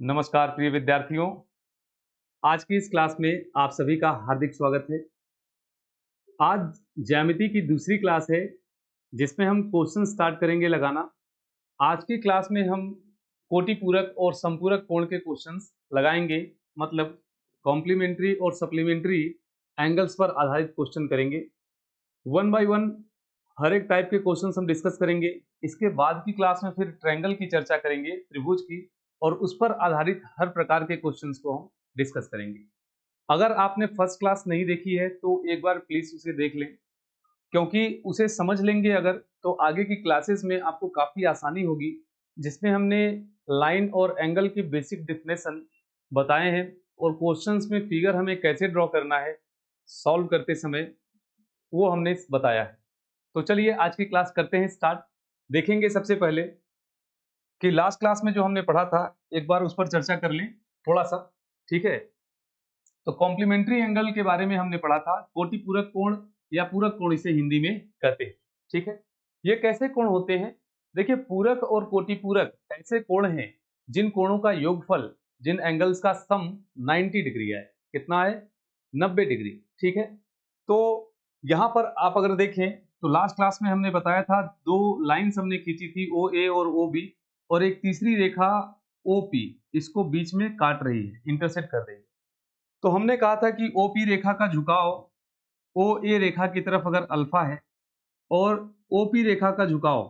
नमस्कार प्रिय विद्यार्थियों, आज की इस क्लास में आप सभी का हार्दिक स्वागत है। आज ज्यामिति की दूसरी क्लास है जिसमें हम क्वेश्चन स्टार्ट करेंगे लगाना। आज की क्लास में हम कोटि पूरक और समपूरक कोण के क्वेश्चंस लगाएंगे, मतलब कॉम्प्लीमेंट्री और सप्लीमेंट्री एंगल्स पर आधारित क्वेश्चन करेंगे। वन बाय वन हर एक टाइप के क्वेश्चंस हम डिस्कस करेंगे। इसके बाद की क्लास में फिर ट्रायंगल की चर्चा करेंगे, त्रिभुज की, और उस पर आधारित हर प्रकार के क्वेश्चंस को हम डिस्कस करेंगे। अगर आपने फर्स्ट क्लास नहीं देखी है तो एक बार प्लीज उसे देख लें, क्योंकि उसे समझ लेंगे अगर तो आगे की क्लासेस में आपको काफी आसानी होगी, जिसमें हमने लाइन और एंगल की बेसिक डेफिनेशन बताए हैं और क्वेश्चंस में फिगर हमें कैसे ड्रॉ करना है सॉल्व करते समय वो हमने बताया है। तो चलिए आज की क्लास करते हैं स्टार्ट। देखेंगे सबसे पहले कि लास्ट क्लास में जो हमने पढ़ा था एक बार उस पर चर्चा कर लें थोड़ा सा, ठीक है। तो कॉम्प्लीमेंट्री एंगल के बारे में हमने पढ़ा था, कोटि पूरक कोण या पूरक कोण इसे हिंदी में कहते हैं, ठीक है। ये कैसे कोण होते हैं? देखिए, पूरक और कोटि पूरक ऐसे कोण हैं जिन कोणों का योगफल, जिन एंगल्स का सम 90 डिग्री है। कितना है? 90 डिग्री, ठीक है। तो यहां पर आप अगर देखें तो लास्ट क्लास में हमने बताया था दो लाइंस हमने खींची थी, ओ ए और ओ बी, और एक तीसरी रेखा ओ पी इसको बीच में काट रही है, इंटरसेक्ट कर रही है। तो हमने कहा था कि ओपी रेखा का झुकाव ओ ए रेखा की तरफ अगर अल्फा है और ओपी रेखा का झुकाव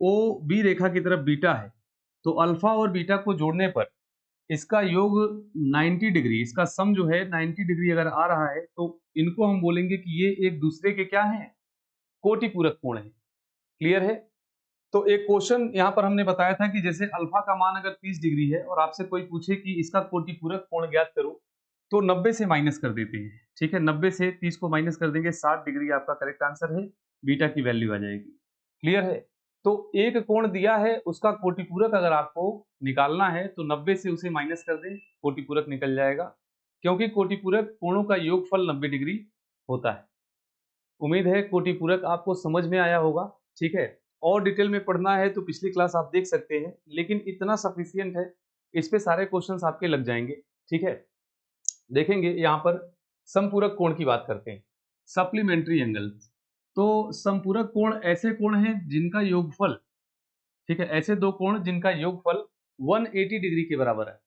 ओ बी रेखा की तरफ बीटा है, तो अल्फा और बीटा को जोड़ने पर इसका योग 90 डिग्री, इसका सम जो है 90 डिग्री अगर आ रहा है तो इनको हम बोलेंगे कि ये एक दूसरे के क्या हैं? कोटि पूरक कोण है। क्लियर है? तो एक क्वेश्चन यहाँ पर हमने बताया था कि जैसे अल्फा का मान अगर 30 डिग्री है और आपसे कोई पूछे कि इसका कोटि पूरक कोण ज्ञात करो, तो 90 से माइनस कर देते हैं, ठीक है। 90 से 30 को माइनस कर देंगे, 60 डिग्री आपका करेक्ट आंसर है, बीटा की वैल्यू आ जाएगी। क्लियर है? तो एक कोण दिया है, उसका कोटि पूरक अगर आपको निकालना है तो 90 से उसे माइनस कर दें, कोटि पूरक निकल जाएगा, क्योंकि कोटि पूरक कोणों का योगफल 90 डिग्री होता है। उम्मीद है कोटि पूरक आपको समझ में आया होगा, ठीक है। और डिटेल में पढ़ना है तो पिछली क्लास आप देख सकते हैं, लेकिन इतना सफिशियंट है, इस पे सारे क्वेश्चंस आपके लग जाएंगे, ठीक है। देखेंगे यहाँ पर समपूरक कोण की बात करते हैं, सप्लीमेंट्री एंगल। तो समपूरक कोण ऐसे कोण हैं जिनका योगफल, ठीक है, ऐसे दो कोण जिनका योगफल 180 डिग्री के बराबर है।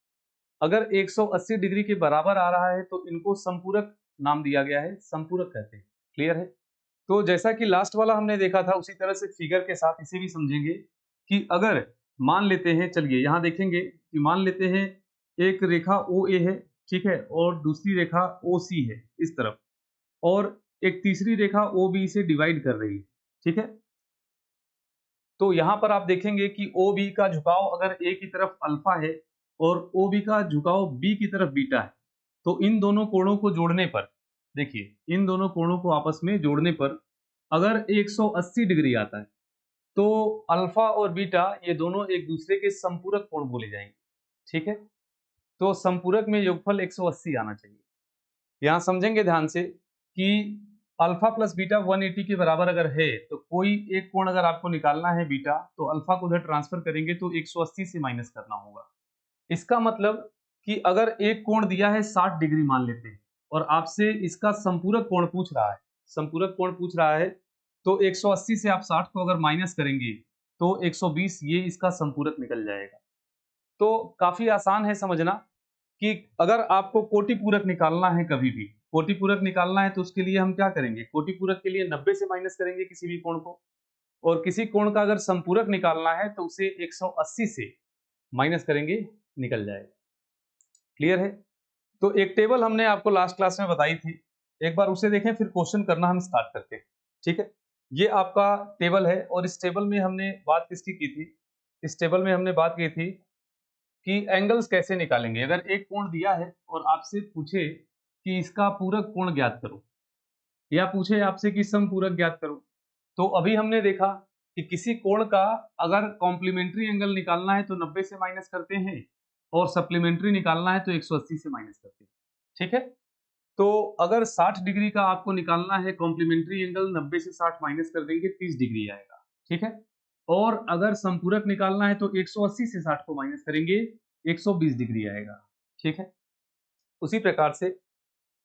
अगर 180 डिग्री के बराबर आ रहा है तो इनको समपूरक नाम दिया गया है, समपूरक कहते हैं। क्लियर है? तो जैसा कि लास्ट वाला हमने देखा था उसी तरह से फिगर के साथ इसे भी समझेंगे कि अगर मान लेते हैं, चलिए यहां देखेंगे कि मान लेते हैं एक रेखा ओ ए है, ठीक है, और दूसरी रेखा ओ सी है इस तरफ, और एक तीसरी रेखा ओ बी से डिवाइड कर रही है, ठीक है। तो यहां पर आप देखेंगे कि ओ बी का झुकाव अगर ए की तरफ अल्फा है और ओ बी का झुकाव बी की तरफ बीटा है, तो इन दोनों कोणों को जोड़ने पर, देखिए इन दोनों कोणों को आपस में जोड़ने पर अगर 180 डिग्री आता है तो अल्फा और बीटा ये दोनों एक दूसरे के संपूरक कोण बोले जाएंगे, ठीक है। तो संपूरक में योगफल 180 आना चाहिए। यहां समझेंगे ध्यान से कि अल्फा प्लस बीटा 180 के बराबर अगर है तो कोई एक कोण अगर आपको निकालना है बीटा, तो अल्फा को उधर ट्रांसफर करेंगे तो 180 से माइनस करना होगा। इसका मतलब कि अगर एक कोण दिया है 60 डिग्री मान लेते हैं और आपसे इसका संपूरक कोण पूछ रहा है, संपूरक कोण पूछ रहा है, तो 180 से आप 60 को अगर माइनस करेंगे तो 120 ये इसका संपूरक निकल जाएगा। तो काफी आसान है समझना कि अगर आपको कोटि पूरक निकालना है, कभी भी कोटि पूरक निकालना है तो उसके लिए हम क्या करेंगे? कोटि पूरक के लिए 90 से माइनस करेंगे किसी भी कोण को, और किसी कोण का अगर संपूरक निकालना है तो उसे 180 से माइनस करेंगे, निकल जाएगा। क्लियर है? तो एक टेबल हमने आपको लास्ट क्लास में बताई थी, एक बार उसे देखें फिर क्वेश्चन करना हम स्टार्ट करते हैं, ठीक है। ये आपका टेबल है और इस टेबल में हमने बात किसकी की थी? इस टेबल में हमने बात की थी कि एंगल्स कैसे निकालेंगे। अगर एक कोण दिया है और आपसे पूछे कि इसका पूरक कोण ज्ञात करो, या पूछे आपसे कि समपूरक ज्ञात करो, तो अभी हमने देखा कि किसी कोण का अगर कॉम्प्लीमेंट्री एंगल निकालना है तो 90 से माइनस करते हैं, और सप्लीमेंट्री निकालना है तो 180 से माइनस करते हैं, ठीक है। तो अगर 60 डिग्री का आपको निकालना है कॉम्प्लीमेंट्री एंगल, 90 से 60 माइनस कर देंगे 30 डिग्री आएगा, ठीक है। और अगर संपूरक निकालना है तो 180 से 60 को माइनस करेंगे 120 डिग्री आएगा। ठीक है, उसी प्रकार से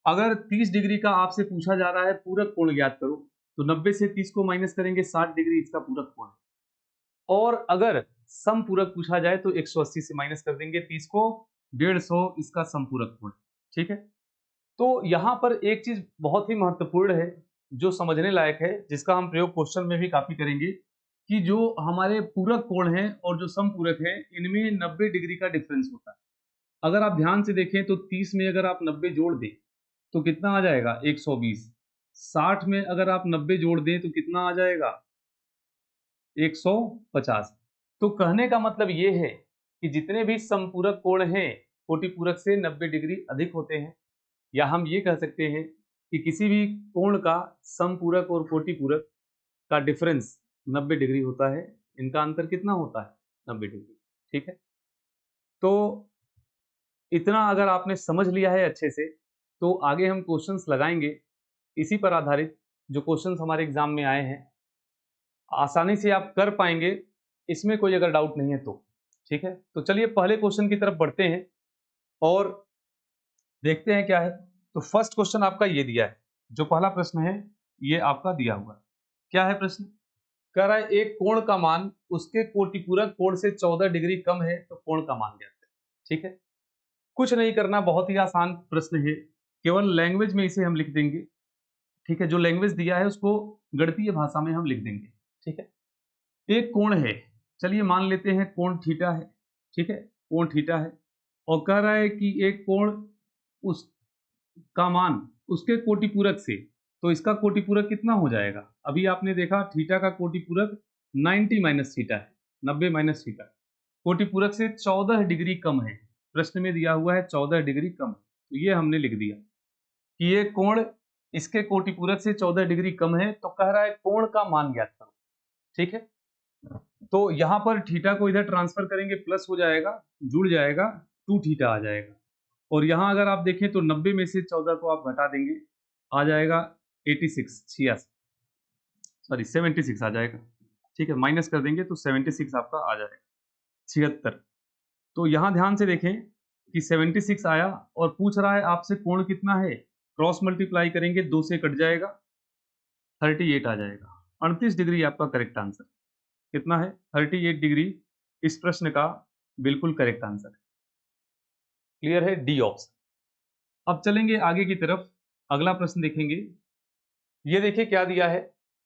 अगर 30 डिग्री का आपसे पूछा जा रहा है पूरक कोण ज्ञात करो, तो 90 से 30 को माइनस करेंगे, 60 डिग्री इसका पूरक कोण है। और अगर समपूरक पूछा जाए तो 180 से माइनस कर देंगे 30 को, 150 इसका समपूरक कोण। ठीक है, तो यहां पर एक चीज बहुत ही महत्वपूर्ण है जो समझने लायक है, जिसका हम प्रयोग क्वेश्चन में भी काफी करेंगे, कि जो हमारे पूरक कोण है और जो समपूरक है इनमें 90 डिग्री का डिफरेंस होता है। अगर आप ध्यान से देखें तो 30 में अगर आप 90 जोड़ दें तो कितना आ जाएगा 120। 60 में अगर आप 90 जोड़ दें तो कितना आ जाएगा 150। तो कहने का मतलब ये है कि जितने भी समपूरक कोण हैं कोटिपूरक से 90 डिग्री अधिक होते हैं, या हम ये कह सकते हैं कि किसी भी कोण का समपूरक और कोटिपूरक का डिफरेंस 90 डिग्री होता है। इनका अंतर कितना होता है 90 डिग्री। ठीक है, तो इतना अगर आपने समझ लिया है अच्छे से, तो आगे हम क्वेश्चंस लगाएंगे इसी पर आधारित जो क्वेश्चंस हमारे एग्जाम में आए हैं, आसानी से आप कर पाएंगे, इसमें कोई अगर डाउट नहीं है तो। ठीक है, तो चलिए पहले क्वेश्चन की तरफ बढ़ते हैं और देखते हैं क्या है। तो फर्स्ट क्वेश्चन आपका ये दिया है, जो पहला प्रश्न है ये आपका दिया हुआ है। क्या है प्रश्न? कह रहा है एक कोण का मान उसके कोटिपूरक कोण से 14 डिग्री कम है तो कोण का मान ज्ञात करें। ठीक है, कुछ नहीं करना, बहुत ही आसान प्रश्न है, केवल लैंग्वेज में इसे हम लिख देंगे। ठीक है, जो लैंग्वेज दिया है उसको गणितीय भाषा में हम लिख देंगे। ठीक है, एक कोण है, चलिए मान लेते हैं कोण थीटा है। ठीक है, कोण थीटा है और कह रहा है कि एक कोण उस का मान उसके कोटिपूरक से, तो इसका कोटिपूरक कितना हो जाएगा? अभी आपने देखा थीटा का कोटिपूरक 90 माइनस थीटा है, 90 माइनस थीटा, कोटिपूरक से 14 डिग्री कम है। प्रश्न में दिया हुआ है 14 डिग्री कम, तो ये हमने लिख दिया कि ये कोण इसके कोटिपूरक से 14 डिग्री कम है, तो कह रहा है कोण का मान ज्ञात करो। ठीक है, तो यहां पर थीटा को इधर ट्रांसफर करेंगे, प्लस हो जाएगा, जुड़ जाएगा, 2 थीटा आ जाएगा। और यहां अगर आप देखें तो 90 में से 14 को आप घटा देंगे, आ जाएगा 86 सॉरी 76 आ जाएगा। ठीक है, माइनस कर देंगे तो 76 आपका आ जाएगा, 76। तो यहां ध्यान से देखें कि 76 आया और पूछ रहा है आपसे कोण कितना है, क्रॉस मल्टीप्लाई करेंगे, 2 से कट जाएगा, 38 आ जाएगा। 38 डिग्री आपका करेक्ट आंसर। कितना है? 38 डिग्री इस प्रश्न का बिल्कुल करेक्ट आंसर है। क्लियर है? D option. अब चलेंगे आगे की तरफ, अगला प्रश्न देखेंगे। ये देखिए क्या दिया है,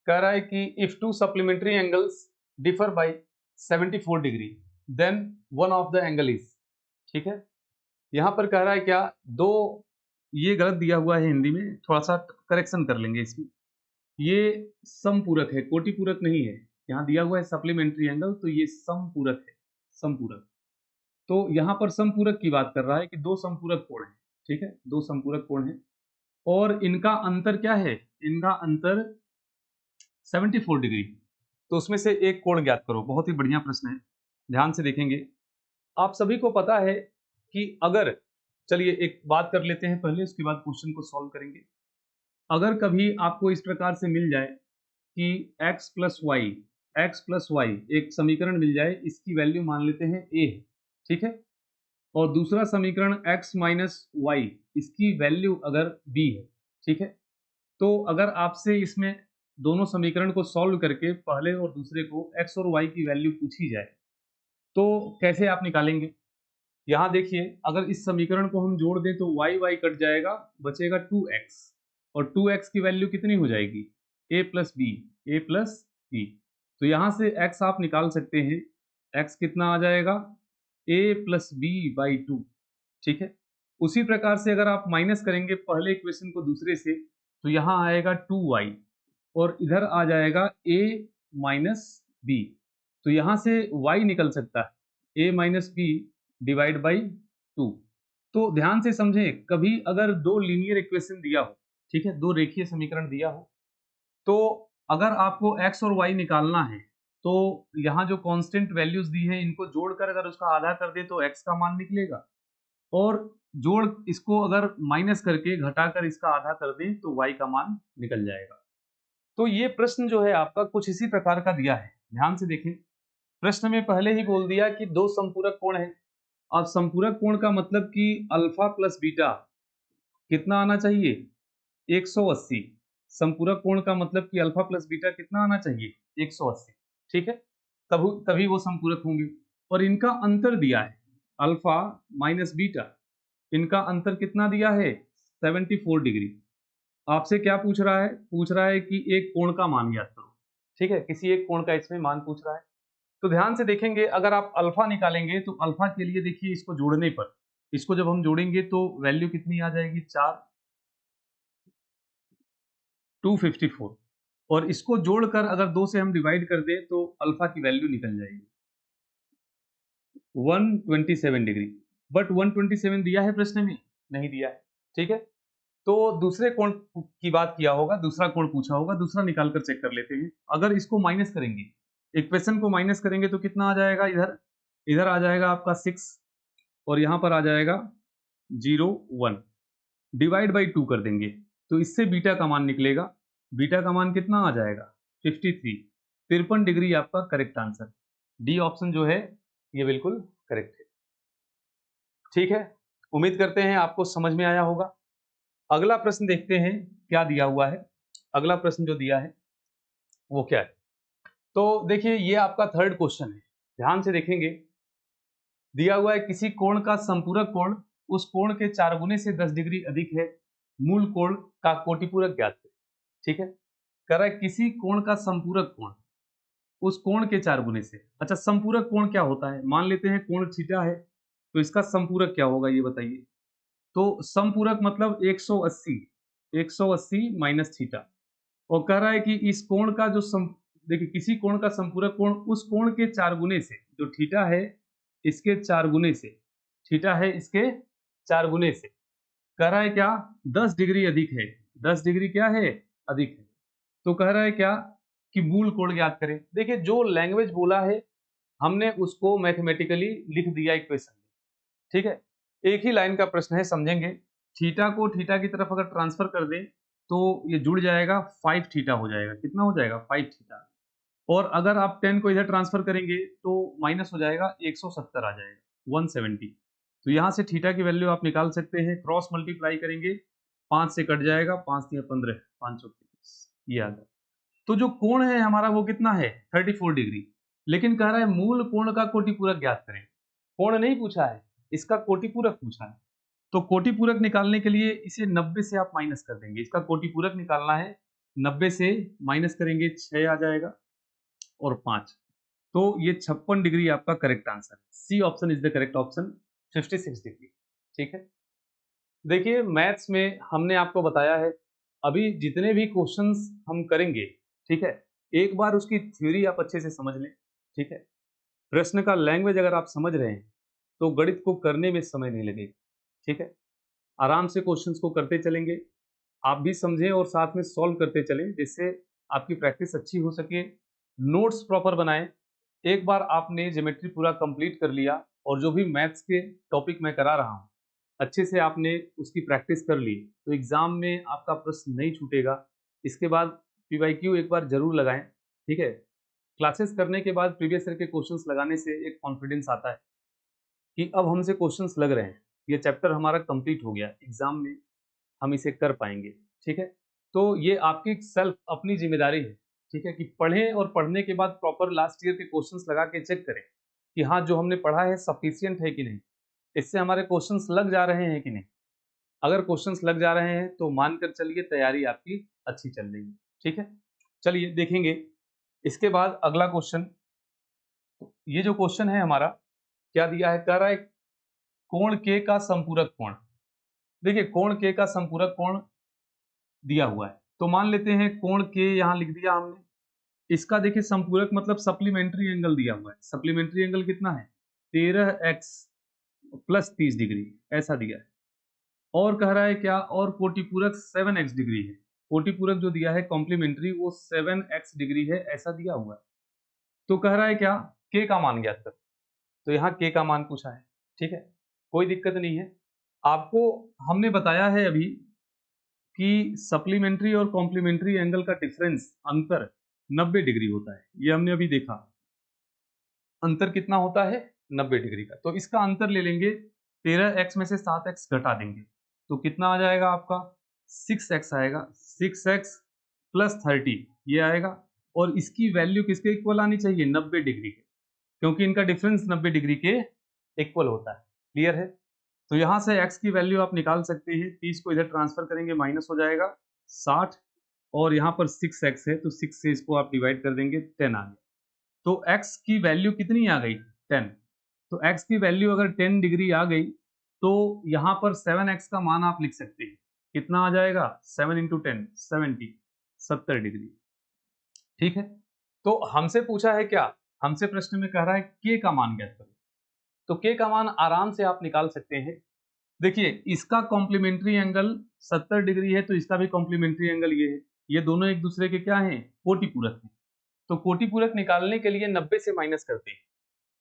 कह रहा है कि if two supplementary angles differ by 74 degree then one of the angle is. ठीक है, यहां पर कह रहा है क्या, दो, ये गलत दिया हुआ है हिंदी में, थोड़ा सा करेक्शन कर लेंगे इसमें। ये समपूरक है, कोटिपूरक नहीं है। यहाँ दिया हुआ है सप्लीमेंट्री एंगल, तो ये समपूरक है, समपूरक। तो यहाँ पर समपूरक की बात कर रहा है कि दो समपूरक कोण है। ठीक है, दो समपूरक कोण है और इनका अंतर क्या है? इनका अंतर 74 डिग्री। तो उसमें से एक कोण ज्ञात करो। बहुत ही बढ़िया प्रश्न है, ध्यान से देखेंगे। आप सभी को पता है कि अगर, चलिए एक बात कर लेते हैं पहले, उसके बाद क्वेश्चन को सॉल्व करेंगे। अगर कभी आपको इस प्रकार से मिल जाए कि x प्लस वाई एक समीकरण मिल जाए, इसकी वैल्यू मान लेते हैं a है। ठीक है, और दूसरा समीकरण x माइनस वाई, इसकी वैल्यू अगर b है। ठीक है, तो अगर आपसे इसमें दोनों समीकरण को सॉल्व करके पहले और दूसरे को x और y की वैल्यू पूछी जाए, तो कैसे आप निकालेंगे? यहाँ देखिए, अगर इस समीकरण को हम जोड़ दें तो y कट जाएगा, बचेगा 2x, और 2x की वैल्यू कितनी हो जाएगी? a plus B. तो यहाँ से x आप निकाल सकते हैं, x कितना आ जाएगा? a plus B by 2। ठीक है, उसी प्रकार से अगर आप माइनस करेंगे पहले इक्वेशन को दूसरे से, तो यहाँ आएगा 2y और इधर आ जाएगा a माइनस बी। तो यहाँ से y निकल सकता है a minus B divide by 2। तो ध्यान से समझें, कभी अगर दो लीनियर इक्वेशन दिया हो, ठीक है, दो रेखीय समीकरण दिया हो, तो अगर आपको x और y निकालना है, तो यहाँ जो कांस्टेंट वैल्यूज दी है इनको जोड़कर अगर उसका आधा कर दे तो x का मान निकलेगा, और जोड़ इसको अगर माइनस करके घटाकर इसका आधा कर दें तो y का मान निकल जाएगा। तो ये प्रश्न जो है आपका कुछ इसी प्रकार का दिया है, ध्यान से देखें। प्रश्न में पहले ही बोल दिया कि दो समपूरक कोण है, अब संपूरक कोण का मतलब कि अल्फा प्लस बीटा कितना आना चाहिए, 180। संपूरक कोण का मतलब कि अल्फा प्लस बीटा कितना आना चाहिए, 180। ठीक है, तब तभी वो संपूरक होंगे। और इनका अंतर दिया है अल्फा माइनस बीटा, इनका अंतर कितना दिया है, 74 डिग्री। आपसे क्या पूछ रहा है, पूछ रहा है कि एक कोण का मान ज्ञात करो। ठीक है, किसी एक कोण का इसमें मान पूछ रहा है। तो ध्यान से देखेंगे, अगर आप अल्फा निकालेंगे तो अल्फा के लिए देखिए, इसको जोड़ने पर, इसको जब हम जोड़ेंगे तो वैल्यू कितनी आ जाएगी, 4, 254। और इसको जोड़कर अगर 2 से हम डिवाइड कर दें तो अल्फा की वैल्यू निकल जाएगी 127 डिग्री। बट 127 दिया है प्रश्न में, नहीं दिया है। ठीक है, तो दूसरे कोण की बात किया होगा, दूसरा कोण पूछा होगा, दूसरा निकाल कर चेक कर लेते हैं। अगर इसको माइनस करेंगे, इक्वेशन को माइनस करेंगे तो कितना आ जाएगा, इधर इधर आ जाएगा आपका 6 और यहां पर आ जाएगा 0 1, डिवाइड बाई 2 कर देंगे तो इससे बीटा का मान निकलेगा। बीटा का मान कितना आ जाएगा, 53। 53 डिग्री आपका करेक्ट आंसर, डी ऑप्शन जो है ये बिल्कुल करेक्ट है। ठीक है, उम्मीद करते हैं आपको समझ में आया होगा। अगला प्रश्न देखते हैं क्या दिया हुआ है। अगला प्रश्न जो दिया है वो क्या है, तो देखिए ये आपका थर्ड क्वेश्चन है, ध्यान से देखेंगे। दिया हुआ है किसी कोण का संपूरक कोण उस कोण के 4 गुने से 10 डिग्री अधिक है, मूल कोण का कोटिपूरक ज्ञात करें। ठीक है, कह रहा है किसी कोण का संपूरक कोण उस कोण के 4 गुने से। अच्छा, संपूरक कोण क्या होता है, मान लेते हैं कोण थीटा है, तो इसका संपूरक क्या होगा ये बताइए। तो संपूरक मतलब 180, 180 माइनस थीटा। और कह रहा है कि इस कोण का जो देखिए किसी कोण का संपूरक कोण उस कोण के 4 गुने से, जो थीटा है इसके 4 गुने से, थीटा है इसके 4 गुने से, कह रहा है क्या, 10 डिग्री अधिक है। 10 डिग्री क्या है, अधिक है। तो कह रहा है क्या कि मूल कोण ज्ञात करें। देखिए जो लैंग्वेज बोला है हमने उसको मैथमेटिकली लिख दिया इक्वेशन में। ठीक है, एक ही लाइन का प्रश्न है, समझेंगे। थीटा को थीटा की तरफ अगर ट्रांसफर कर दें तो ये जुड़ जाएगा, 5 थीटा हो जाएगा। कितना हो जाएगा, 5 थीटा। और अगर आप 10 को इधर ट्रांसफर करेंगे तो माइनस हो जाएगा, 170 आ जाएगा, 170। तो यहाँ से थीटा की वैल्यू आप निकाल सकते हैं, क्रॉस मल्टीप्लाई करेंगे, 5 से कट जाएगा, 5 या 15, 530, ये आ गया। तो जो कोण है हमारा वो कितना है, 34 डिग्री। लेकिन कह रहा है मूल कोण का कोटिपूरक ज्ञात करें। कोण नहीं पूछा है, इसका कोटिपूरक पूछा है। तो कोटिपूरक निकालने के लिए इसे 90 से आप माइनस कर देंगे। इसका कोटिपूरक निकालना है, 90 से माइनस करेंगे 6 आ जाएगा और 5, तो ये 56 डिग्री आपका करेक्ट आंसर है। C option is the correct option, 56 degree. ठीक है, देखिए मैथ्स में हमने आपको बताया है, अभी जितने भी क्वेश्चंस हम करेंगे, ठीक है, एक बार उसकी थ्योरी आप अच्छे से समझ लें। ठीक है, प्रश्न का लैंग्वेज अगर आप समझ रहे हैं तो गणित को करने में समय नहीं लगेगा। ठीक है, आराम से क्वेश्चंस को करते चलेंगे, आप भी समझें और साथ में सॉल्व करते चलें, जिससे आपकी प्रैक्टिस अच्छी हो सके। नोट्स प्रॉपर बनाएं। एक बार आपने ज्योमेट्री पूरा कंप्लीट कर लिया और जो भी मैथ्स के टॉपिक मैं करा रहा हूँ अच्छे से आपने उसकी प्रैक्टिस कर ली तो एग्जाम में आपका प्रश्न नहीं छूटेगा। इसके बाद पीवाईक्यू एक बार जरूर लगाएं। ठीक है, क्लासेस करने के बाद प्रीवियस ईयर के क्वेश्चंस लगाने से एक कॉन्फिडेंस आता है कि अब हमसे क्वेश्चंस लग रहे हैं, ये चैप्टर हमारा कंप्लीट हो गया, एग्जाम में हम इसे कर पाएंगे। ठीक है, तो ये आपकी सेल्फ अपनी जिम्मेदारी है। ठीक है, कि पढ़ें और पढ़ने के बाद प्रॉपर लास्ट ईयर के क्वेश्चंस लगा के चेक करें कि हाँ जो हमने पढ़ा है सफिशियंट है कि नहीं, इससे हमारे क्वेश्चंस लग जा रहे हैं कि नहीं। अगर क्वेश्चंस लग जा रहे हैं तो मानकर चलिए तैयारी आपकी अच्छी चल रही है। ठीक है, चलिए देखेंगे इसके बाद अगला क्वेश्चन। ये जो क्वेश्चन है हमारा क्या दिया है, कह रहा है कोण के का संपूरक कोण। देखिए कोण के का संपूरक कोण दिया हुआ है, तो मान लेते हैं कोण के यहाँ लिख दिया हमने। इसका देखिए संपूरक मतलब सप्लीमेंट्री एंगल दिया हुआ है। सप्लीमेंट्री एंगल कितना है, 13x प्लस 30 डिग्री ऐसा दिया है। और कह रहा है क्या, और कोटिपूरक 7x डिग्री है। कोटिपूरक जो दिया है कॉम्प्लीमेंट्री वो 7x डिग्री है ऐसा दिया हुआ है। तो कह रहा है क्या, के का मान ज्ञात कर। तो यहाँ के का मान पूछा है। ठीक है, कोई दिक्कत नहीं है। आपको हमने बताया है अभी कि सप्लीमेंट्री और कॉम्प्लीमेंट्री एंगल का डिफरेंस अंतर 90 डिग्री होता है। ये हमने अभी देखा, अंतर कितना होता है, 90 डिग्री का। तो इसका अंतर ले लेंगे, 13x में से 7x घटा देंगे तो कितना आ जाएगा आपका 6x आएगा, 6x प्लस 30 ये आएगा। और इसकी वैल्यू किसके इक्वल आनी चाहिए 90 डिग्री के, क्योंकि इनका डिफरेंस 90 डिग्री के इक्वल होता है। क्लियर है? तो यहाँ से x की वैल्यू आप निकाल सकते हैं, 30 को इधर ट्रांसफर करेंगे माइनस हो जाएगा 60 और यहाँ पर 6x है तो 6 से इसको आप डिवाइड कर देंगे 10 आ गया। तो x की वैल्यू कितनी आ गई 10। तो x की वैल्यू अगर 10 डिग्री आ गई तो यहाँ पर 7x का मान आप लिख सकते हैं, कितना आ जाएगा 7 इंटू 10 70 डिग्री। ठीक है, तो हमसे पूछा है क्या, हमसे प्रश्न में कह रहा है k का मान ज्ञात करो। तो k का मान आराम से आप निकाल सकते हैं। देखिए इसका कॉम्प्लीमेंट्री एंगल 70 डिग्री है तो इसका भी कॉम्प्लीमेंट्री एंगल ये है, ये दोनों एक दूसरे के क्या हैं कोटि पूरक हैं। तो कोटि पूरक निकालने के लिए 90 से माइनस करते हैं।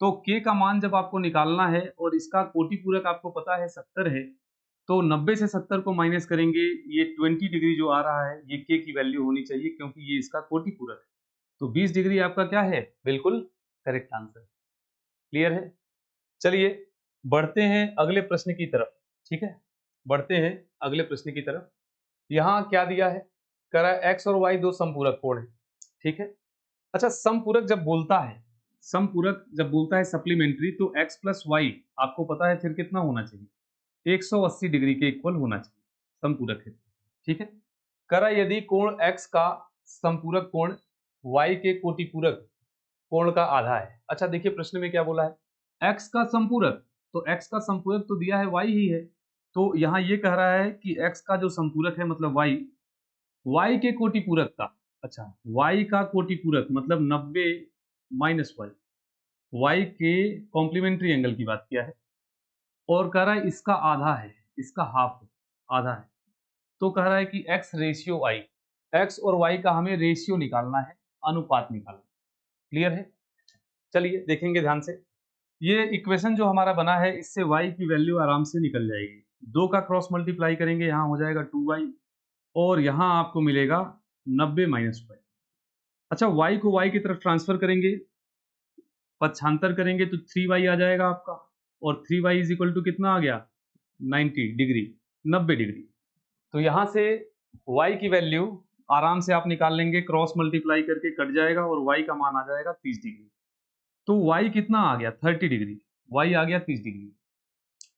तो k का मान जब आपको निकालना है और इसका कोटि पूरक आपको पता है 70 है, तो 90 से 70 को माइनस करेंगे, ये 20 डिग्री जो आ रहा है ये k की वैल्यू होनी चाहिए क्योंकि ये इसका कोटि पूरक है। तो 20 डिग्री आपका क्या है, बिल्कुल करेक्ट आंसर। क्लियर है? चलिए बढ़ते हैं अगले प्रश्न की तरफ। ठीक है, बढ़ते हैं अगले प्रश्न की तरफ। यहाँ क्या दिया है, कह रहा है x और y दो समपूरक कोण है। ठीक है, अच्छा समपूरक जब बोलता है, समपूरक जब बोलता है सप्लीमेंट्री, तो x प्लस वाई आपको पता है फिर कितना होना चाहिए 180 डिग्री के इक्वल होना चाहिए, समपूरक है। ठीक है, कह रहा है यदि कोण x का समपूरक कोण y के कोटिपूरक कोण का आधा है। अच्छा देखिए प्रश्न में क्या बोला है, x का संपूरक, तो x का संपूरक तो दिया है y ही है, तो यहाँ ये कह रहा है कि x का जो संपूरक है मतलब y के कोटिपूरक का, अच्छा y का कोटिपूरक मतलब 90 माइनस y के कॉम्प्लीमेंट्री एंगल की बात किया है और कह रहा है इसका आधा है, इसका हाफ है, आधा है। तो कह रहा है कि x रेशियो y, x और y का हमें रेशियो निकालना है, अनुपात निकालना। क्लियर है? चलिए देखेंगे ध्यान से। ये इक्वेशन जो हमारा बना है इससे y की वैल्यू आराम से निकल जाएगी। 2 का क्रॉस मल्टीप्लाई करेंगे, यहाँ हो जाएगा 2y और यहाँ आपको मिलेगा 90 माइनस y। अच्छा y को y की तरफ ट्रांसफर करेंगे, पक्षांतर करेंगे तो 3y आ जाएगा आपका और 3y इज इक्वल टू कितना आ गया 90 डिग्री, 90 डिग्री। तो यहाँ से y की वैल्यू आराम से आप निकाल लेंगे, क्रॉस मल्टीप्लाई करके कट जाएगा और y का मान आ जाएगा 30 डिग्री। तो y कितना आ गया 30 डिग्री, y आ गया 30 डिग्री।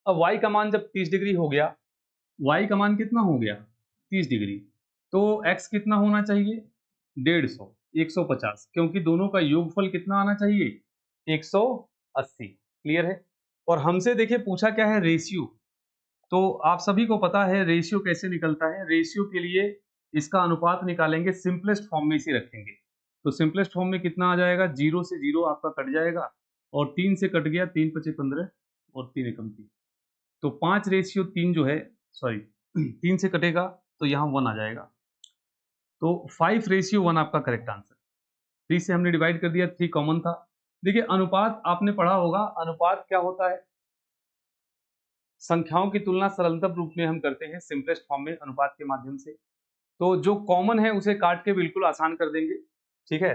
अब y का मान जब 30 डिग्री हो गया, y का मान कितना हो गया 30 डिग्री, तो x कितना होना चाहिए 150, 150, क्योंकि दोनों का योगफल कितना आना चाहिए 180। क्लियर है? और हमसे देखिए पूछा क्या है रेशियो, तो आप सभी को पता है रेशियो कैसे निकलता है। रेशियो के लिए इसका अनुपात निकालेंगे, सिंपलेस्ट फॉर्म में इसे रखेंगे। तो सिंपलेस्ट फॉर्म में कितना आ जाएगा, 0 से 0 आपका कट जाएगा और 3 से कट गया, 3 पचे 15 और 3 एकम 3, तो 5 रेशियो 3 जो है, सॉरी 3 से कटेगा तो यहाँ 1 आ जाएगा, तो 5 रेशियो 1 आपका करेक्ट आंसर। 3 से हमने डिवाइड कर दिया, 3 कॉमन था। देखिए अनुपात आपने पढ़ा होगा, अनुपात क्या होता है, संख्याओं की तुलना सरलतम रूप में हम करते हैं सिंपलेस्ट फॉर्म में अनुपात के माध्यम से। तो जो कॉमन है उसे काट के बिल्कुल आसान कर देंगे। ठीक है,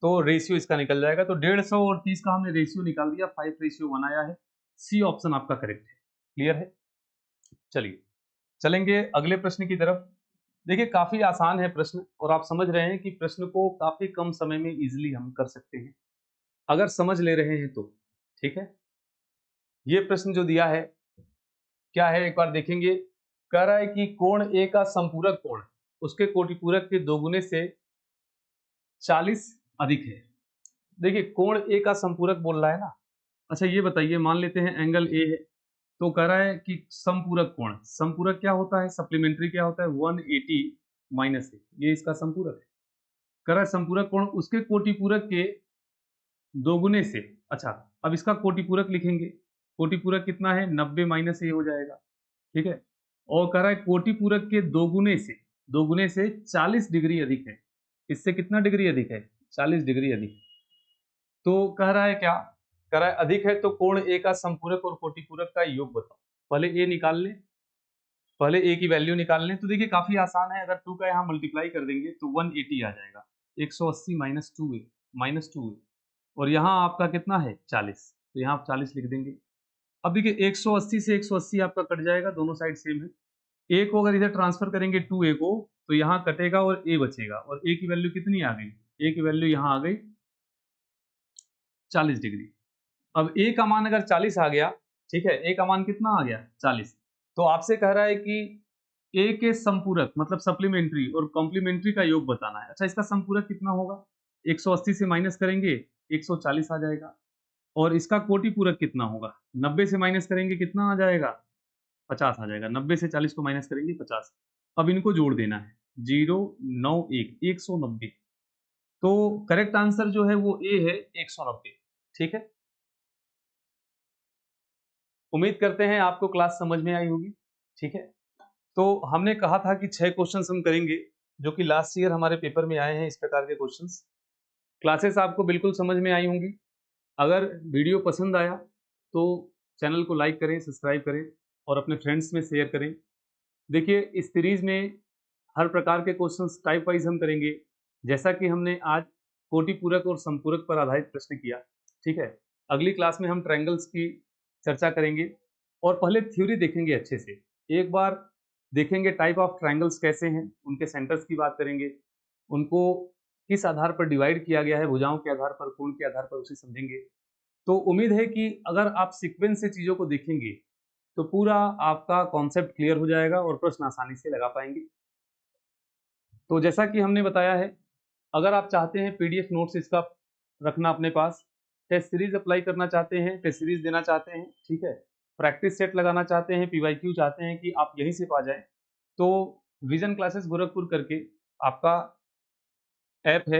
तो रेशियो इसका निकल जाएगा। तो 150 और 30 का हमने रेशियो निकाल दिया, 5 रेशियो 1 आया है। सी ऑप्शन आपका करेक्ट है। क्लियर है? चलिए चलेंगे अगले प्रश्न की तरफ। देखिए काफी आसान है प्रश्न और आप समझ रहे हैं कि प्रश्न को काफी कम समय में इजीली हम कर सकते हैं अगर समझ ले रहे हैं तो। ठीक है, ये प्रश्न जो दिया है क्या है एक बार देखेंगे। कह रहा है कि कोण ए का संपूरक कोण उसके कोटिपूरक के दोगुने से 40 अधिक है। देखिए कोण ए का संपूरक बोल रहा है ना। अच्छा ये बताइए, मान लेते हैं एंगल ए है, तो कह रहा है कि संपूरक कोण, संपूरक क्या होता है, सप्लीमेंट्री क्या होता है 180 माइनस ए, ये इसका संपूरक है। कह रहा है संपूरक कोण उसके कोटिपूरक के दोगुने से। अच्छा अब इसका कोटिपूरक लिखेंगे, कोटिपूरक कितना है 90 माइनस ए हो जाएगा। ठीक है, और कह रहा है कोटिपूरक के दोगुने से 40 डिग्री अधिक है। इससे कितना डिग्री अधिक है 40 डिग्री अधिक। तो कह रहा है क्या, कह रहा है अधिक है तो कोण ए का संपूरक और कोटिपूरक का योग बताओ। पहले ए निकाल लें, पहले ए की वैल्यू निकाल लें। तो देखिए काफी आसान है, अगर 2 का यहाँ मल्टीप्लाई कर देंगे तो 180 आ जाएगा, 180 माइनस 2 ए और यहाँ आपका कितना है 40। तो यहाँ आप 40 लिख देंगे। अब देखिए 180 से 180 आपका कट जाएगा, दोनों साइड सेम है। ए को अगर इधर ट्रांसफर करेंगे 2a को, तो यहाँ कटेगा और a बचेगा, और a की वैल्यू कितनी आ गई? a की वैल्यू यहाँ आ गई 40 डिग्री। अब a का मान अगर 40 आ गया, ठीक है, a का मान कितना आ गया? 40। तो आपसे कह रहा है कि a के संपूरक मतलब सप्लीमेंट्री और कॉम्प्लीमेंट्री का योग बताना है। अच्छा, इसका संपूरक कितना होगा? 180 से माइनस करेंगे 140 आ जाएगा। और इसका कोटि पूरक कितना होगा? 90 से माइनस करेंगे कितना आ जाएगा? 50 आ जाएगा। 90 से 40 को माइनस करेंगे 50। अब इनको जोड़ देना है, 0 9 1 190। तो करेक्ट आंसर जो है वो ए है, 190। ठीक है, उम्मीद करते हैं आपको क्लास समझ में आई होगी। ठीक है, तो हमने कहा था कि 6 क्वेश्चंस हम करेंगे, जो कि लास्ट ईयर हमारे पेपर में आए हैं इस प्रकार के क्वेश्चंस। क्लासेस आपको बिल्कुल समझ में आई होंगी। अगर वीडियो पसंद आया तो चैनल को लाइक करें, सब्सक्राइब करें और अपने फ्रेंड्स में शेयर करें। देखिए, इस सीरीज में हर प्रकार के क्वेश्चंस टाइप वाइज हम करेंगे, जैसा कि हमने आज कोटि पूरक और संपूरक पर आधारित प्रश्न किया। ठीक है, अगली क्लास में हम ट्रायंगल्स की चर्चा करेंगे और पहले थ्योरी देखेंगे अच्छे से। एक बार देखेंगे टाइप ऑफ ट्रायंगल्स कैसे हैं, उनके सेंटर्स की बात करेंगे, उनको किस आधार पर डिवाइड किया गया है, भुजाओं के आधार पर, कोण के आधार पर, उसे समझेंगे। तो उम्मीद है कि अगर आप सीक्वेंस से चीज़ों को देखेंगे तो पूरा आपका कॉन्सेप्ट क्लियर हो जाएगा और प्रश्न आसानी से लगा पाएंगे। तो जैसा कि हमने बताया है, अगर आप चाहते हैं पीडीएफ नोट्स इसका रखना अपने पास, टेस्ट सीरीज अप्लाई करना चाहते हैं, टेस्ट सीरीज देना चाहते हैं, ठीक है, प्रैक्टिस सेट लगाना चाहते हैं, पीवाईक्यू चाहते हैं कि आप यहीं से पा जाएं, तो विजन क्लासेस गोरखपुर करके आपका ऐप है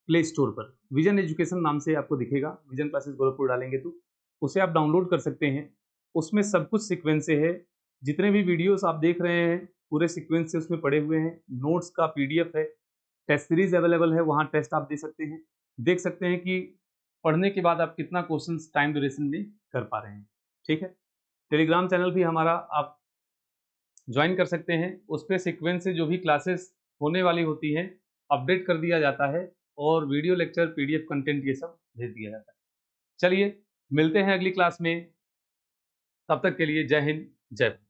प्ले स्टोर पर, विजन एजुकेशन नाम से आपको दिखेगा। विजन क्लासेस गोरखपुर डालेंगे तो उसे आप डाउनलोड कर सकते हैं। उसमें सब कुछ सीक्वेंस से है, जितने भी वीडियोस आप देख रहे हैं पूरे सीक्वेंस से उसमें पड़े हुए हैं। नोट्स का पीडीएफ है, टेस्ट सीरीज अवेलेबल है, वहाँ टेस्ट आप दे सकते हैं, देख सकते हैं कि पढ़ने के बाद आप कितना क्वेश्चन टाइम ड्यूरेशन में कर पा रहे हैं। ठीक है, टेलीग्राम चैनल भी हमारा आप ज्वाइन कर सकते हैं, उस पर सीक्वेंस से जो भी क्लासेस होने वाली होती हैं अपडेट कर दिया जाता है और वीडियो लेक्चर पीडीएफ कंटेंट ये सब भेज दिया जाता है। चलिए मिलते हैं अगली क्लास में, तब तक के लिए जय हिंद, जय भारत।